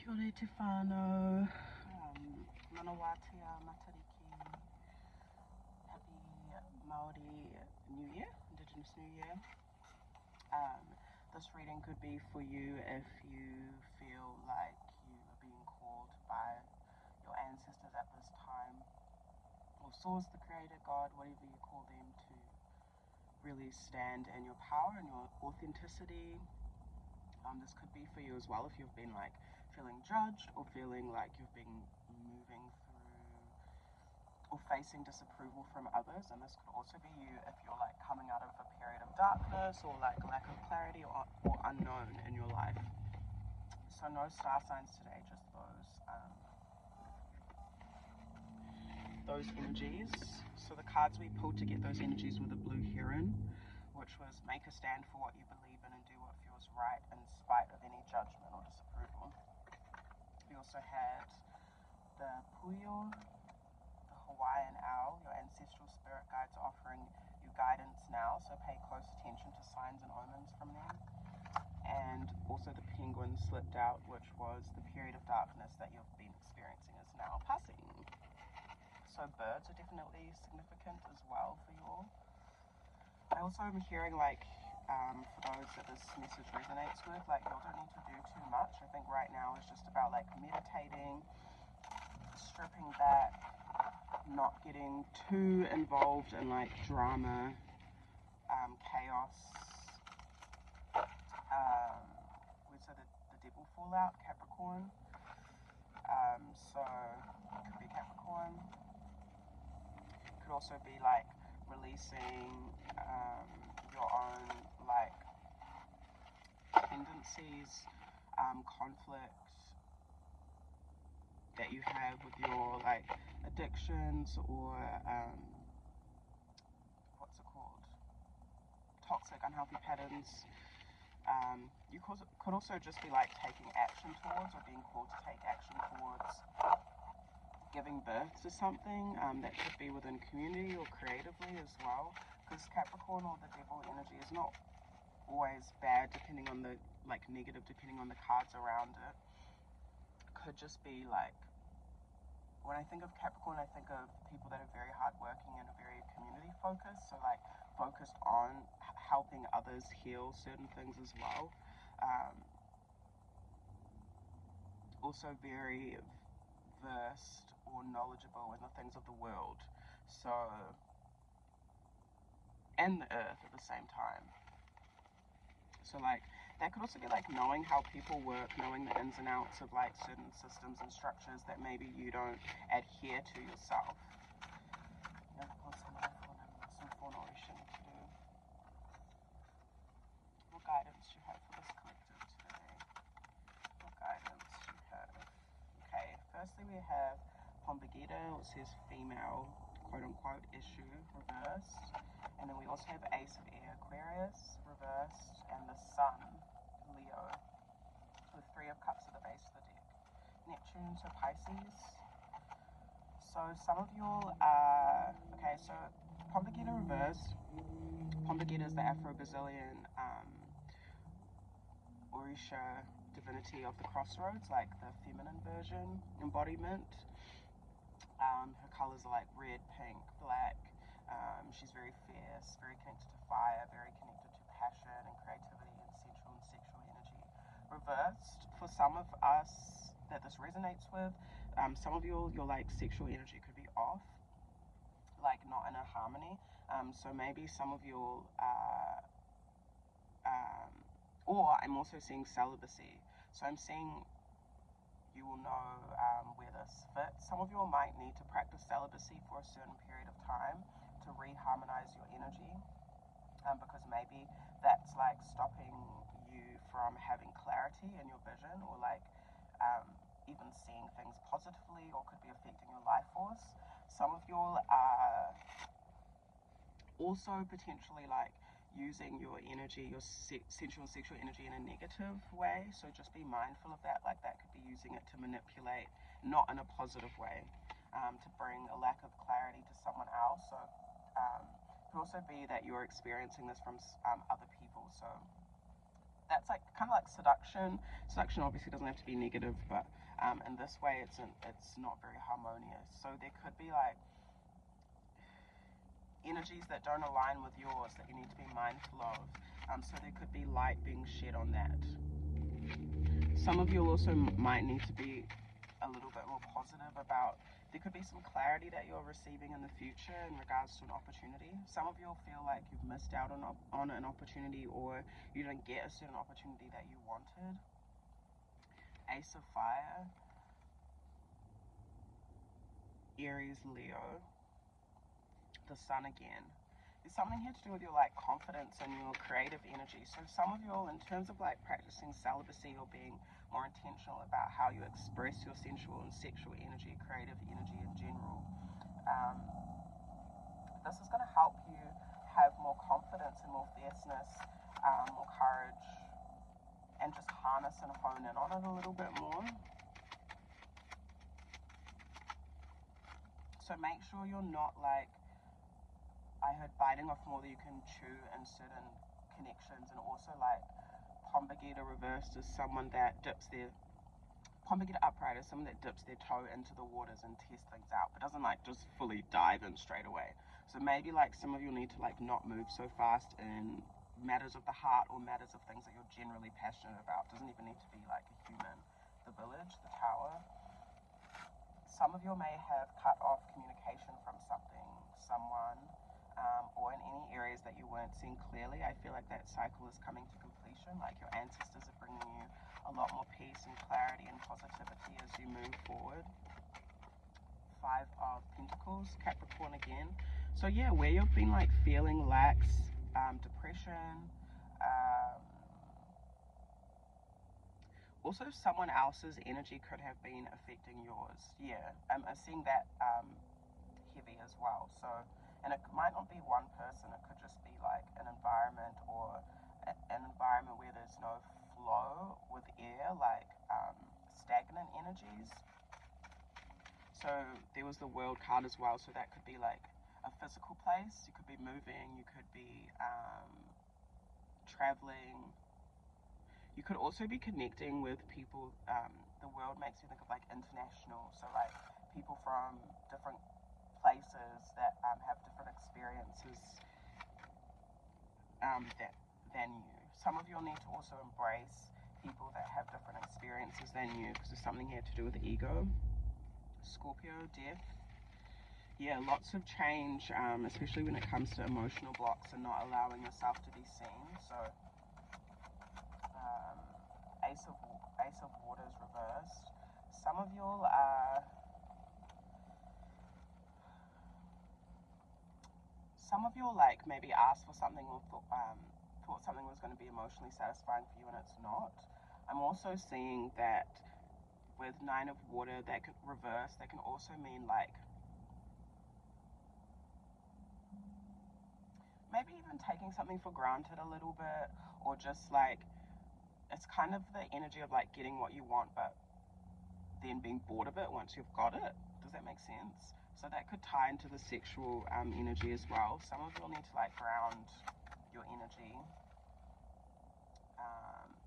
Kia ora te whānau, manawatea matariki, happy Māori New Year, Indigenous New Year. This reading could be for you if you feel like you are being called by your ancestors at this time, or Source, the Creator, God, whatever you call them, to really stand in your power and your authenticity. This could be for you as well if you've been like feeling judged or feeling like you've been moving through or facing disapproval from others, and this could also be you if you're like coming out of a period of darkness or like lack of clarity or unknown in your life. So no star signs today, just those energies. So the cards we pulled to get those energies were the Blue Heron, which was make a stand for what you believe in and do what feels right in spite of any judgment or disapproval. We also had the Puyo, the Hawaiian owl. Your ancestral spirit guides are offering you guidance now, so pay close attention to signs and omens from them. And also the penguin slipped out, which was the period of darkness that you've been experiencing is now passing. So birds are definitely significant as well for you all. I also am hearing like, for those that this message resonates with, like you don't need to do too much. I think right now is just about like meditating, stripping back, not getting too involved in like drama, chaos. We said the devil fallout, Capricorn. So it could be Capricorn. It could also be like releasing your own like tendencies, conflict that you have with your like addictions or what's it called? Toxic, unhealthy patterns. You could also just be like taking action towards or being called to take action towards giving birth to something that could be within community or creatively as well, because Capricorn or the devil energy is not always bad depending on the like negative depending on the cards around it. Could just be like, when I think of Capricorn, I think of people that are very hardworking and are very community focused, so like focused on helping others heal certain things as well. Also very versed or knowledgeable in the things of the world, so, and the earth at the same time. So like that could also be like knowing how people work, knowing the ins and outs of like certain systems and structures that maybe you don't adhere to yourself. What guidance you have for this collective today? What guidance you have? Okay, firstly we have Pombagita, which says female, quote unquote, issue, reversed. And then we also have Ace of Air, Aquarius, reversed, and the Sun, Leo, with Three of Cups at the base of the deck. Neptune, so Pisces. So some of you are, okay, so Pombagita reversed. Pombagita is the Afro-Brazilian Orisha divinity of the crossroads, like the feminine version, embodiment. Her colors are like red, pink, black. She's very fierce, very connected to fire, very connected to passion and creativity and sensual and sexual energy. Reversed, for some of us that this resonates with, some of your like sexual energy could be off, like not in a harmony. So maybe some of your or I'm also seeing celibacy. So I'm seeing, you will know where this fits. Some of you might need to practice celibacy for a certain period of time to reharmonize your energy, because maybe that's like stopping you from having clarity in your vision, or like even seeing things positively, or could be affecting your life force. Some of you are also potentially like using your energy, your sensual and sexual energy in a negative way, so just be mindful of that. Like that could be using it to manipulate, not in a positive way, to bring a lack of clarity to someone else. So it could also be that you're experiencing this from other people, so that's like kind of like seduction. Seduction obviously doesn't have to be negative, but in this way it's not very harmonious. So there could be like energies that don't align with yours that you need to be mindful of. So there could be light being shed on that. Some of you also might need to be a little bit more positive about, there could be some clarity that you're receiving in the future in regards to an opportunity. Some of you will feel like you've missed out on an opportunity, or you didn't get a certain opportunity that you wanted. Ace of Fire, Aries, Leo, the Sun again. There's something here to do with your like confidence and your creative energy. So some of you all, in terms of like practicing celibacy or being more intentional about how you express your sensual and sexual energy, creative energy in general, this is going to help you have more confidence and more fierceness, more courage, and just harness and hone in on it a little bit more. So make sure you're not like, I heard biting off more than you can chew in certain connections, and also like Pombagita reversed is someone that dips their, Pombagita upright is someone that dips their toe into the waters and tests things out, but doesn't like just fully dive in straight away. So maybe like some of you need to like not move so fast in matters of the heart or matters of things that you're generally passionate about. Doesn't even need to be like a human. The Village, the Tower. Some of you may have cut off communication from something, someone, or in any areas that you weren't seeing clearly. I feel like that cycle is coming to completion, like your ancestors are bringing you a lot more peace and clarity and positivity as you move forward. Five of Pentacles, Capricorn again. So yeah, where you've been like feeling lax, depression, also someone else's energy could have been affecting yours. Yeah, I'm seeing that heavy as well. So, and it might not be one person, it could just be like an environment, or an environment where there's no flow with air, like stagnant energies. So there was the World card as well, so that could be like a physical place. You could be moving, you could be traveling. You could also be connecting with people. The World makes me think of like international, so like people from different places that have different experiences than you. Some of you will need to also embrace people that have different experiences than you, because there's something here to do with the ego. Scorpio, Death. Yeah, lots of change, especially when it comes to emotional blocks and not allowing yourself to be seen. So Ace of Waters reversed. Some of you are, like maybe asked for something, or thought something was going to be emotionally satisfying for you and it's not. I'm also seeing that with Nine of Water, that could reverse, that can also mean like maybe even taking something for granted a little bit, or just like, it's kind of the energy of like getting what you want, but then being bored of it once you've got it. Does that make sense? So that could tie into the sexual energy as well. Some of you will need to like ground your energy,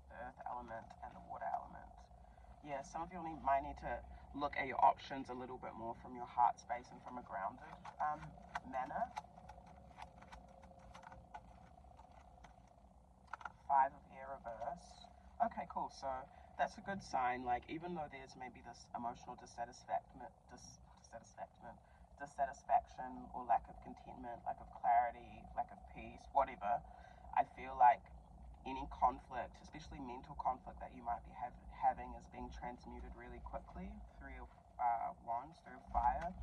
the earth element and the water element. Yeah, some of you might need to look at your options a little bit more from your heart space and from a grounded manner. Five of Air reverse. Okay, cool. So that's a good sign. Like, even though there's maybe this emotional dissatisfaction or lack of contentment, lack of clarity, lack of peace, whatever, I feel like any conflict, especially mental conflict that you might be having, is being transmuted really quickly. Three of Wands, Three of Fire.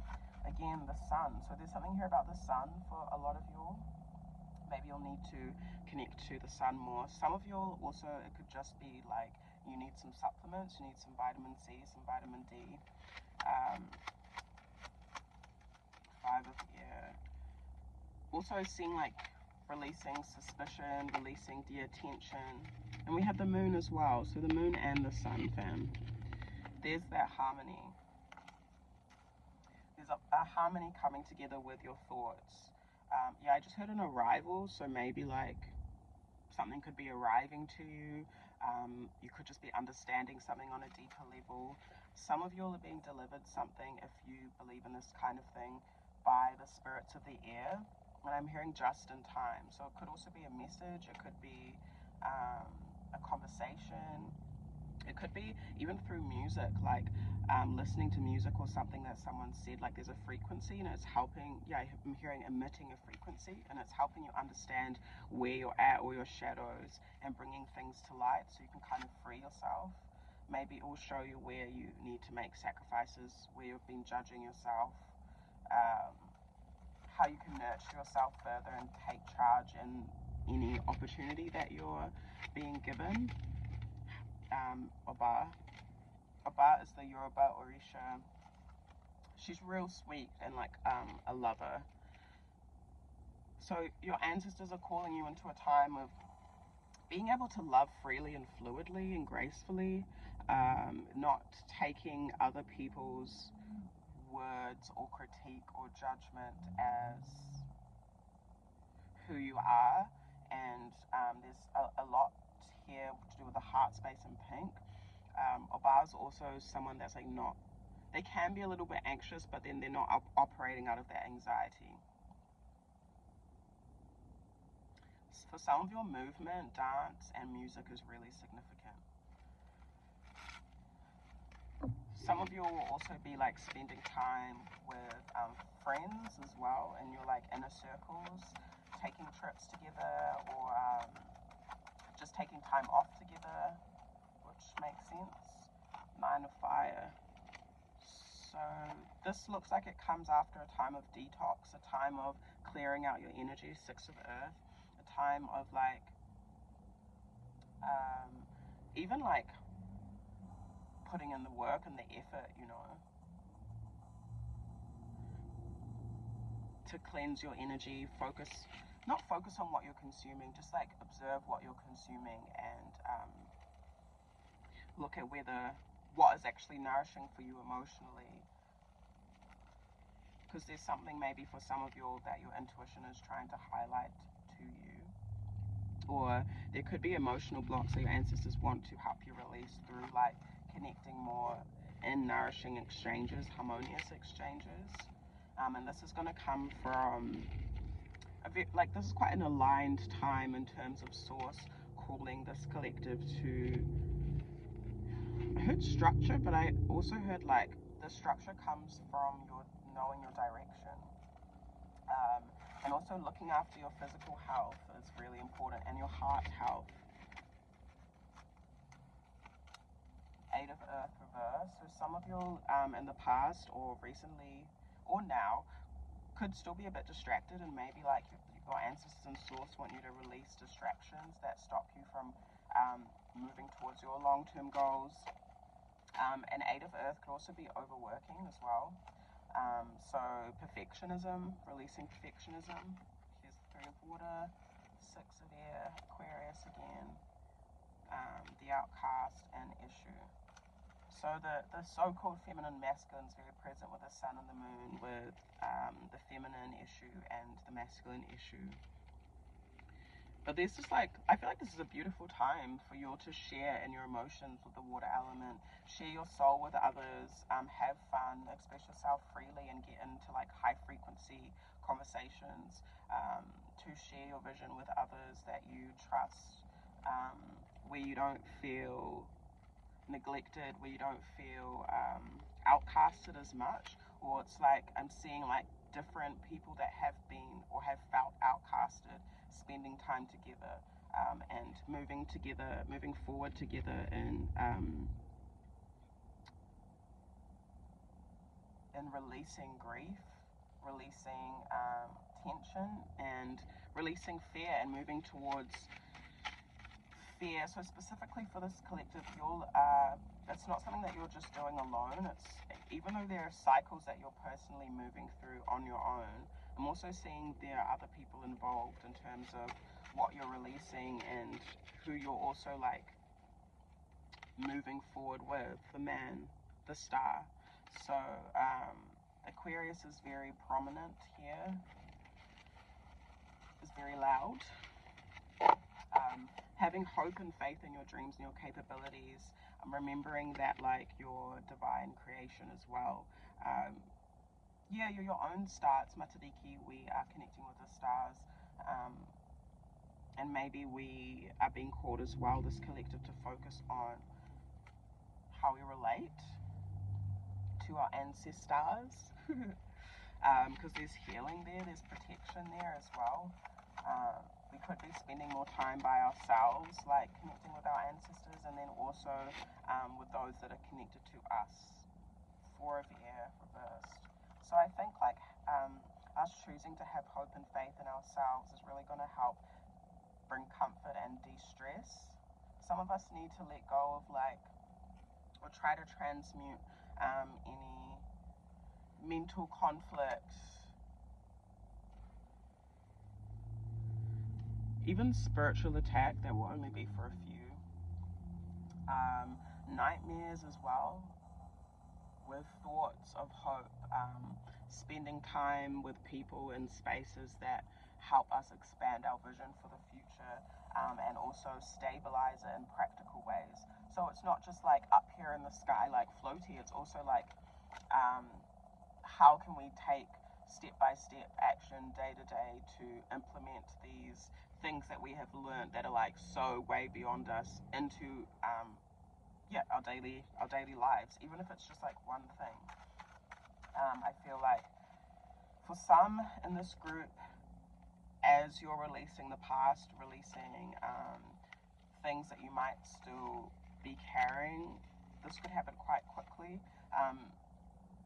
Again, the Sun. So there's something here about the Sun for a lot of you all. Maybe you'll need to connect to the sun more. Some of you also, it could just be like you need some supplements, you need some vitamin C, some vitamin D. Five of Air. Also seeing like releasing suspicion, releasing de-attention. And we have the Moon as well. So the Moon and the Sun, fam. There's that harmony. There's a harmony coming together with your thoughts. Yeah, I just heard an arrival, so maybe like something could be arriving to you. You could just be understanding something on a deeper level. Some of you are being delivered something, if you believe in this kind of thing, by the spirits of the air. And I'm hearing just in time. So it could also be a message. It could be a conversation. It could be even through music, like listening to music or something that someone said, like there's a frequency and it's helping. Yeah, I'm hearing emitting a frequency, and it's helping you understand where you're at or your shadows and bringing things to light so you can kind of free yourself. Maybe it will show you where you need to make sacrifices, where you've been judging yourself, how you can nurture yourself further and take charge in any opportunity that you're being given. Oba is the Yoruba Orisha. She's real sweet and like a lover. So your ancestors are calling you into a time of being able to love freely and fluidly and gracefully, not taking other people's words or critique or judgment as who you are. And there's a lot here to do with the heart space in pink. Oba is also someone that's like not, they can be a little bit anxious, but then they're not operating out of that anxiety. For some of your movement, dance, and music is really significant. Some of you will also be like spending time with friends as well in your like inner circles, taking trips together, or just taking time off together, which makes sense. 9 of Fire. So this looks like it comes after a time of detox, a time of clearing out your energy. 6 of Earth, a time of like even like putting in the work and the effort, you know, to cleanse your energy. Not focus on what you're consuming, just like observe what you're consuming and look at what is actually nourishing for you emotionally. Because there's something maybe for some of you that your intuition is trying to highlight to you. Or there could be emotional blocks that your ancestors want to help you release through like connecting more in nourishing exchanges, harmonious exchanges. And this is going to come from this is quite an aligned time in terms of source calling this collective to, I heard structure, but I also heard like the structure comes from your knowing your direction. And also looking after your physical health is really important, and your heart health. 8 of Earth reverse. So some of you in the past or recently or now could still be a bit distracted, and maybe like your ancestors and source want you to release distractions that stop you from moving towards your long-term goals. And 8 of Earth could also be overworking as well. So perfectionism, releasing perfectionism. Here's 3 of Water, 6 of Air, Aquarius again, the outcast and issue. So the so-called feminine masculine is very present with the sun and the moon, with the feminine issue and the masculine issue. But there's just like, I feel like this is a beautiful time for you all to share in your emotions with the water element, share your soul with others, have fun, express yourself freely and get into like high frequency conversations, to share your vision with others that you trust, where you don't feel neglected, where you don't feel outcasted as much. Or it's like I'm seeing like different people that have been or have felt outcasted spending time together, and moving forward together in releasing grief, releasing tension, and releasing fear, and moving towards fear. So specifically for this collective, it's not something that you're just doing alone. It's, even though there are cycles that you're personally moving through on your own, I'm also seeing there are other people involved in terms of what you're releasing and who you're also like moving forward with. The man, the star. So Aquarius is very prominent here, is very loud. Having hope and faith in your dreams and your capabilities, remembering that like your divine creation as well. Yeah, you're your own star. It's Matariki. We are connecting with the stars. And maybe we are being called as well, this collective, to focus on how we relate to our ancestors. Because there's healing there, there's protection there as well. We could be spending more time by ourselves, like connecting with our ancestors, and then also with those that are connected to us. Four of air reversed. So I think like us choosing to have hope and faith in ourselves is really going to help bring comfort and de-stress. Some of us need to let go of like, or try to transmute any mental conflict, even spiritual attack that will only be for a few. Nightmares as well, with thoughts of hope, spending time with people in spaces that help us expand our vision for the future, and also stabilize it in practical ways. So it's not just like up here in the sky like floaty, it's also like how can we take step-by-step action day to day to implement these things that we have learned that are like so way beyond us into our daily lives, even if it's just like one thing. I feel like for some in this group, as you're releasing the past, releasing things that you might still be carrying, this could happen quite quickly,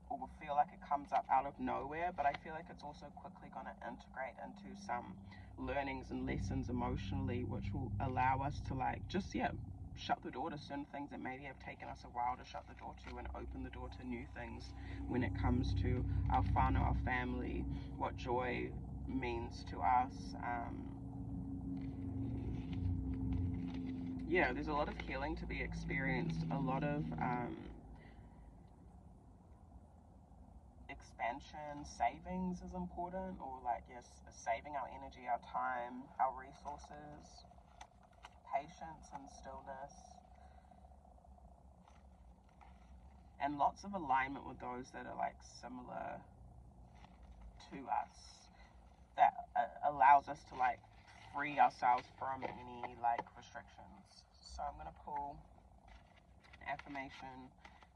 or will feel like it comes up out of nowhere, but I feel like it's also quickly going to integrate into some learnings and lessons emotionally, which will allow us to like just shut the door to certain things that maybe have taken us a while to shut the door to, and open the door to new things when it comes to our whānau, our family, what joy means to us. There's a lot of healing to be experienced, a lot of expansion. Savings is important, or like saving our energy, our time, our resources, patience and stillness, and lots of alignment with those that are like similar to us, that allows us to like free ourselves from any like restrictions. So I'm going to pull an affirmation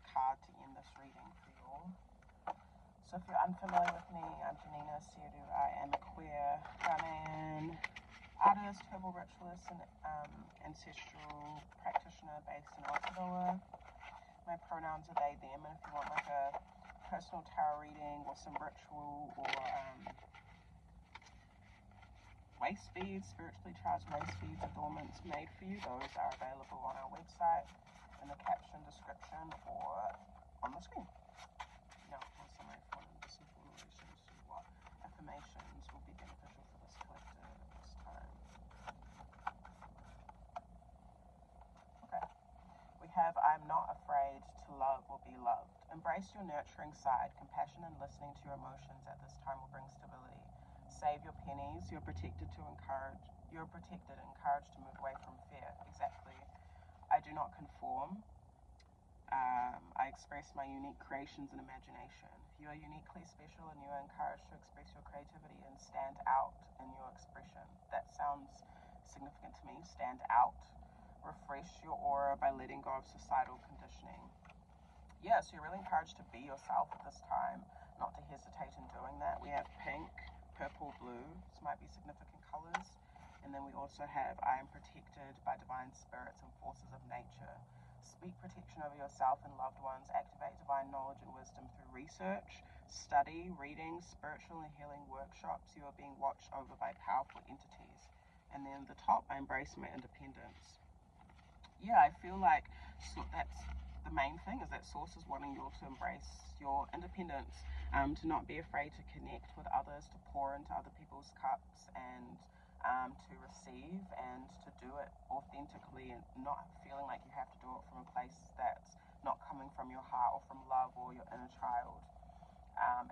card to end this reading for you all. So if you're unfamiliar with me, I'm Janina Asiedu. I am a queer Ghanaian artist, herbal ritualist, and ancestral practitioner based in Aotearoa. My pronouns are they, them, and if you want like a personal tarot reading or some ritual or Waistbeads, spiritually charged Waistbeads, Adornments made for you, those are available on our website in the caption, description, or on the screen. Now, for summary for this information as to what affirmations will be beneficial for this collective at this time. Okay. We have, I'm not afraid to love or be loved. Embrace your nurturing side. Compassion and listening to your emotions at this time will bring stability. Save your pennies. You're protected, encouraged to move away from fear. Exactly. I do not conform. I express my unique creations and imagination. You are uniquely special, and you are encouraged to express your creativity and stand out in your expression. That sounds significant to me. Stand out. Refresh your aura by letting go of societal conditioning. So you're really encouraged to be yourself at this time, not to hesitate in doing that. We have pink, purple, blue. This might be significant colors. And then we also have, I am protected by divine spirits and forces of nature. Speak protection over yourself and loved ones. Activate divine knowledge and wisdom through research, study, reading, spiritual and healing workshops. You are being watched over by powerful entities. And then the top, I embrace my independence. I feel like that's the main thing, is that Source is wanting you all to embrace your independence, to not be afraid to connect with others, to pour into other people's cups, and to receive, and to do it authentically, and not feeling like you have to do it from a place that's not coming from your heart or from love or your inner child.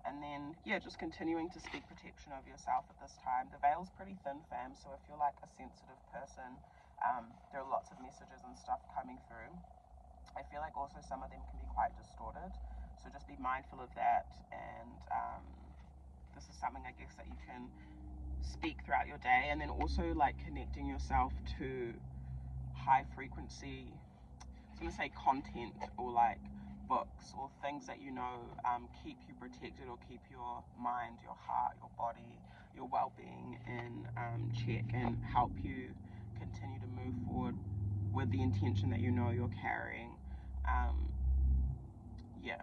And then, yeah, just continuing to speak protection over yourself at this time. The veil's pretty thin, fam, so if you're like a sensitive person, there are lots of messages and stuff coming through. I feel like also some of them can be quite distorted, so just be mindful of that. And this is something, I guess, that you can speak throughout your day. And then also like connecting yourself to high frequency, I was going to say content, or like books or things that you know keep you protected or keep your mind, your heart, your body, your well-being in check, and help you continue to move forward with the intention that you know you're carrying. Yeah,